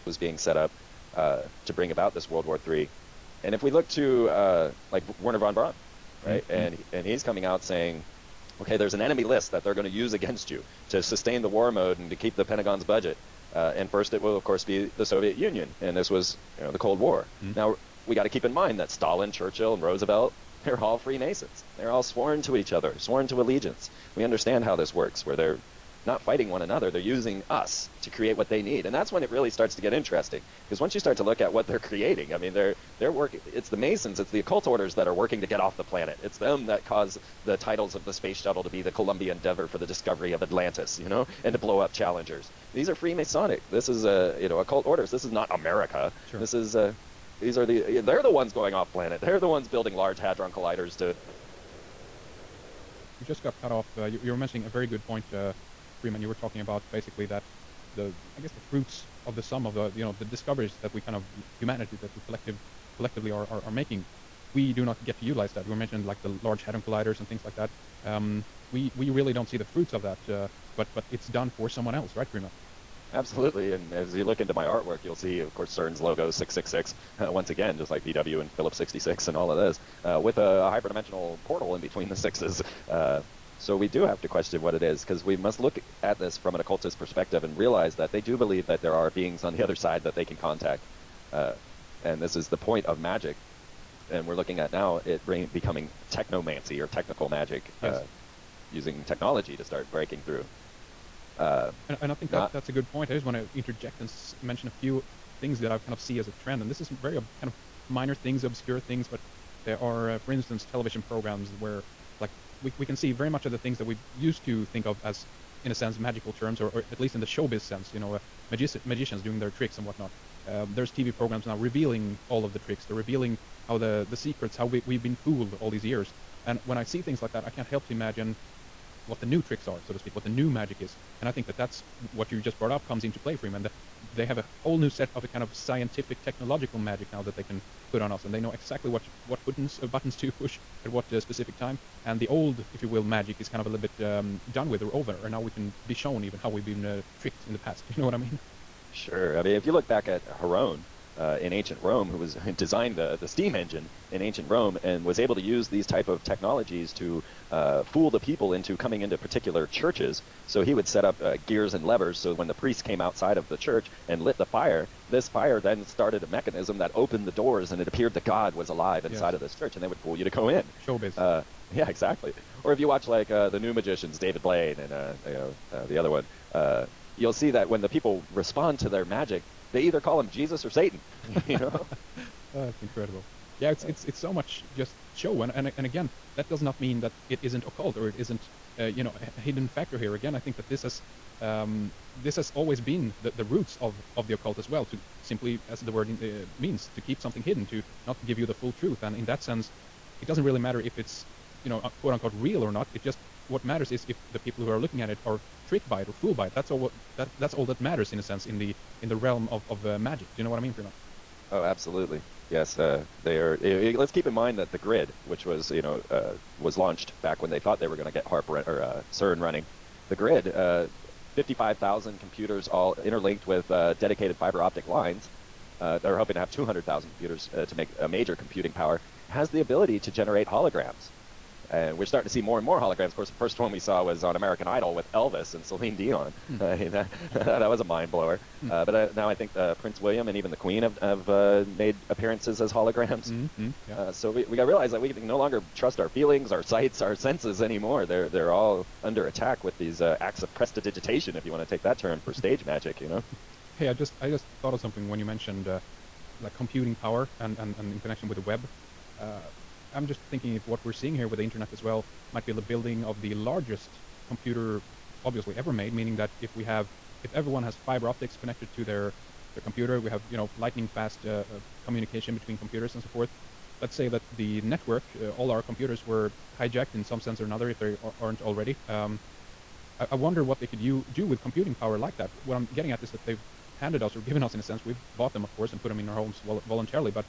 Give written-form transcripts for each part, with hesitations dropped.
was being set up to bring about this World War III. And if we look to like Werner von Braun, right, and he's coming out saying, okay, there's an enemy list that they're going to use against you to sustain the war mode and to keep the Pentagon's budget. And first, it will of course be the Soviet Union, and this was the Cold War. Now we got to keep in mind that Stalin, Churchill, and Roosevelt, they're all Freemasons. They're all sworn to each other, sworn to allegiance. We understand how this works, where they're not fighting one another, they're using us to create what they need. And that's when it really starts to get interesting. Because once you start to look at what they're creating, I mean, they're working, it's the Masons, it's the occult orders that are working to get off the planet. It's them that cause the titles of the space shuttle to be the Columbia Endeavor for the discovery of Atlantis, and to blow up Challengers. These are Freemasonic. This is, occult orders. This is not America. Sure. This is, they're the ones going off planet. They're the ones building large Hadron Colliders to... You just got cut off. You were mentioning a very good point, Freeman. You were talking about basically that the fruits of the sum of the discoveries that we humanity that we collectively are making, we do not get to utilize that. You were mentioning like the Large Hadron Colliders and things like that. We really don't see the fruits of that, but it's done for someone else, right, Freeman? Absolutely, and as you look into my artwork, you'll see, of course, CERN's logo 666, once again, just like VW and Phillips 66 and all of this, with a hyperdimensional portal in between the sixes. So we do have to question what it is, because we must look at this from an occultist perspective and realize that they do believe that there are beings on the other side that they can contact. And this is the point of magic. And we're looking at now it becoming technomancy or technical magic, yes. Using technology to start breaking through. And I think that's a good point. I just want to interject and mention a few things that I kind of see as a trend. And this is very kind of minor things, obscure things, but there are, for instance, television programs where we can see very much of the things that we used to think of as, in a sense, magical terms, or at least in the showbiz sense, magicians doing their tricks and whatnot. There's TV programs now revealing all of the tricks. They're revealing how the secrets, how we've been fooled all these years. And when I see things like that, I can't help to imagine what the new tricks are, so to speak, what the new magic is. And I think that's what you just brought up comes into play, Freeman. That they have a whole new set of a kind of scientific, technological magic now that they can put on us, and they know exactly what buttons to push at what specific time. And the old, if you will, magic is kind of a little bit done with or over, and now we can be shown even how we've been tricked in the past. You know what I mean? Sure. I mean, if you look back at Heron, in ancient Rome, who was designed the steam engine in ancient Rome and was able to use these type of technologies to fool the people into coming into particular churches. So he would set up gears and levers, so when the priest came outside of the church and lit the fire, this fire then started a mechanism that opened the doors, and it appeared that God was alive inside of this church, and they would fool you to go in. Showbiz. Yeah, exactly. Or if you watch like the new magicians, David Blaine and the other one, you'll see that when the people respond to their magic, they either call him Jesus or Satan. That's incredible. Yeah, it's so much just show, and again, that does not mean that it isn't occult or it isn't a hidden factor here. Again, I think that this has always been the roots of the occult as well. To simply, as the word means, to keep something hidden, to not give you the full truth. And in that sense, it doesn't really matter if it's quote unquote real or not. It just what matters is if the people who are looking at it are tricked by it or fooled by it. That's all. That's all that matters in a sense in the realm of magic. Do you know what I mean, Freeman? Oh, absolutely. Yes, they are. Let's keep in mind that the grid, which was was launched back when they thought they were going to get CERN running, the grid, 55,000 computers all interlinked with dedicated fiber optic lines. They're hoping to have 200,000 computers to make a major computing power. Has the ability to generate holograms. And we're starting to see more and more holograms. Of course, the first one we saw was on American Idol with Elvis and Celine Dion. That was a mind blower. But now I think Prince William and even the Queen have made appearances as holograms. Yeah. So we got to realize that we can no longer trust our feelings, our sights, our senses anymore. They're all under attack with these acts of prestidigitation, if you want to take that term, for stage magic. Hey, I just thought of something when you mentioned like computing power and in connection with the web. I'm just thinking if what we're seeing here with the internet as well might be the building of the largest computer obviously ever made, meaning that if everyone has fiber optics connected to their computer, we have lightning fast communication between computers and so forth. Let's say that the network, all our computers were hijacked in some sense or another if they aren't already. I wonder what they could do with computing power like that. What I'm getting at is that they've handed us or given us, in a sense, we've bought them of course and put them in our homes voluntarily, but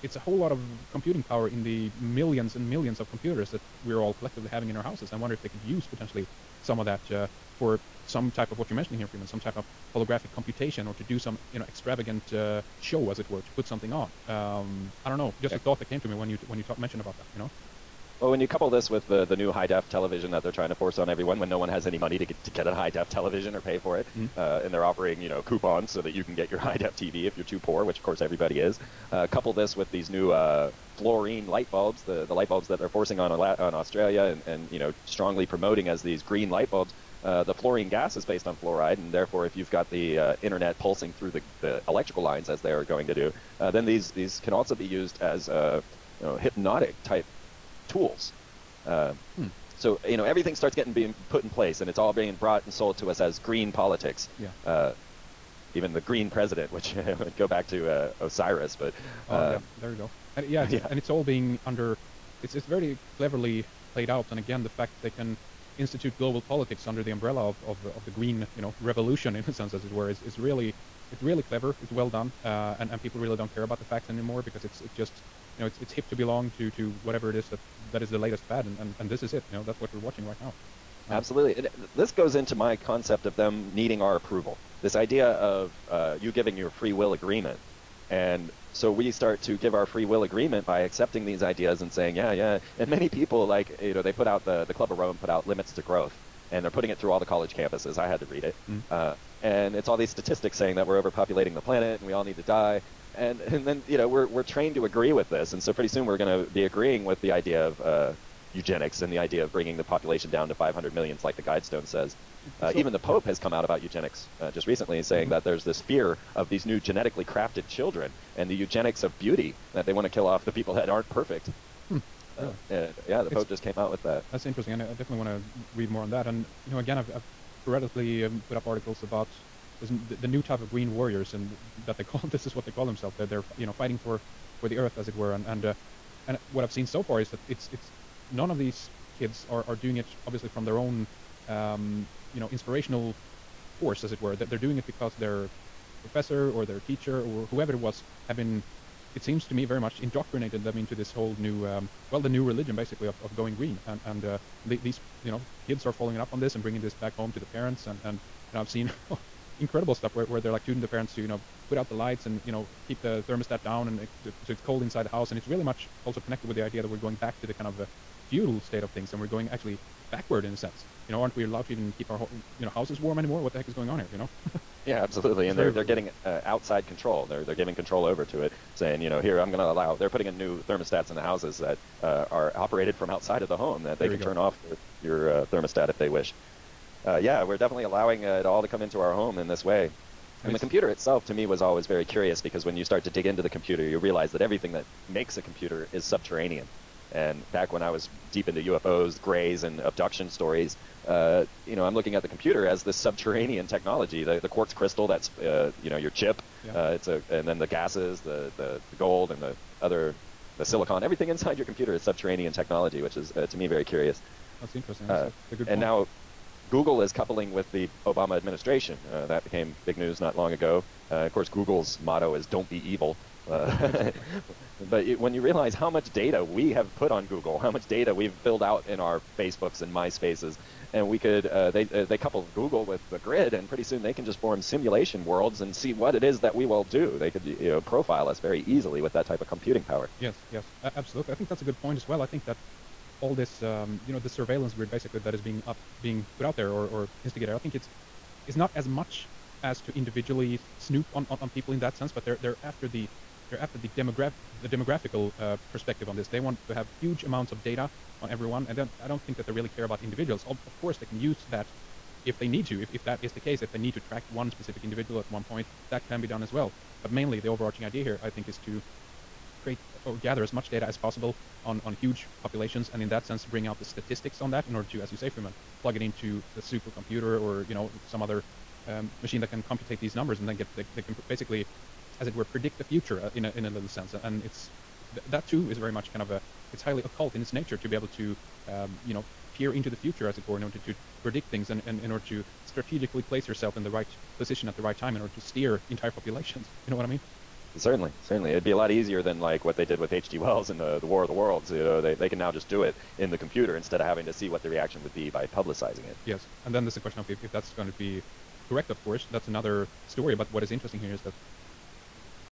it's a whole lot of computing power in the millions and millions of computers that we're all collectively having in our houses. I wonder if they could use potentially some of that for some type of what you're mentioning here, Freeman, some type of holographic computation, or to do some extravagant show, as it were, to put something on. I don't know, just a thought that came to me when you mentioned about that. Well, when you couple this with the new high-def television that they're trying to force on everyone, when no one has any money to get a high-def television or pay for it, and they're offering coupons so that you can get your high-def TV if you're too poor, which of course everybody is. Couple this with these new fluorine light bulbs, the light bulbs that they're forcing on Australia and strongly promoting as these green light bulbs. The fluorine gas is based on fluoride, and therefore, if you've got the internet pulsing through the electrical lines as they are going to do, then these can also be used as hypnotic type tools. So everything starts being put in place, and it's all being brought and sold to us as green politics. Yeah. Even the green president, which would go back to Osiris, but yeah, there you go. And, and it's all being under. It's very cleverly played out, and again, the fact that they can institute global politics under the umbrella of the green revolution, in a sense, as it were, is really clever. It's well done, and people really don't care about the facts anymore, because it's just it's hip to belong to whatever it is that is the latest fad, and this is it. That's what we're watching right now. Absolutely. This goes into my concept of them needing our approval. This idea of you giving your free will agreement. And so we start to give our free will agreement by accepting these ideas and saying, yeah. And many people, they put out, the Club of Rome put out Limits to Growth, and they're putting it through all the college campuses. I had to read it. And it's all these statistics saying that we're overpopulating the planet and we all need to die. And then, we're trained to agree with this. And so pretty soon we're going to be agreeing with the idea of eugenics and the idea of bringing the population down to 500 million, like the Guidestone says. Even the Pope has come out about eugenics just recently, saying that there's this fear of these new genetically crafted children and the eugenics of beauty, that they want to kill off the people that aren't perfect. The Pope just came out with that. That's interesting, and I definitely want to read more on that. And again, I've periodically put up articles about the new type of green warriors, and that they call this is what they call themselves. They're fighting for the earth, as it were. And what I've seen so far is that it's none of these kids are doing it obviously from their own inspirational force, as it were. That they're doing it because their professor or their teacher or whoever it was have been, it seems to me, very much indoctrinated them into this whole new the new religion, basically, of going green. And these kids are following up on this and bringing this back home to the parents. And I've seen incredible stuff where they're tuning the parents to put out the lights and keep the thermostat down, and so it's cold inside the house. And it's really much also connected with the idea that we're going back to the kind of feudal state of things, and we're going actually backward in a sense. Aren't we allowed to even keep our houses warm anymore? What the heck is going on here? Yeah, absolutely. And they're getting outside control. They're giving control over to it, saying, here, I'm going to allow. They're putting in new thermostats in the houses that are operated from outside of the home, that they can turn off your thermostat if they wish. We're definitely allowing it all to come into our home in this way. And the computer itself, to me, was always very curious, because when you start to dig into the computer, you realize that everything that makes a computer is subterranean. And back when I was deep into UFOs, grays, and abduction stories, I'm looking at the computer as this subterranean technology, the quartz crystal that's, your chip, and then the gases, the gold, and the silicon, everything inside your computer is subterranean technology, which is, to me, very curious. That's interesting. That's a good point. Now Google is coupling with the Obama administration. That became big news not long ago. Of course, Google's motto is "Don't be evil." But when you realize how much data we have put on Google, how much data we've filled out in our Facebooks and MySpaces, and we could, they couple Google with the grid, and pretty soon they can just form simulation worlds and see what it is that we will do. They could profile us very easily with that type of computing power. Yes, absolutely. I think that's a good point as well. I think that all this, the surveillance grid, basically, that is being put out there or instigated, I think it's not as much as to individually snoop on people in that sense, but they're after the demographical perspective on this. They want to have huge amounts of data on everyone, and then I don't think that they really care about individuals. Of course, they can use that if they need to. If that is the case, if they need to track one specific individual at one point, that can be done as well. But mainly, the overarching idea here, I think, is to create or gather as much data as possible on huge populations, and in that sense, bring out the statistics on that in order to, as you say, Freeman, plug it into the supercomputer or some other machine that can computate these numbers, and then they can basically, as it were, predict the future in a little sense. And that too is very much kind of it's highly occult in its nature to be able to peer into the future, as it were, in order to predict things, and in order to strategically place yourself in the right position at the right time in order to steer entire populations. You know what I mean? Certainly, certainly. It'd be a lot easier than like what they did with H.G. Wells in the War of the Worlds. You know, they can now just do it in the computer instead of having to see what the reaction would be by publicizing it. Yes, and then there's the question of if that's going to be correct, of course. That's another story, but what is interesting here is that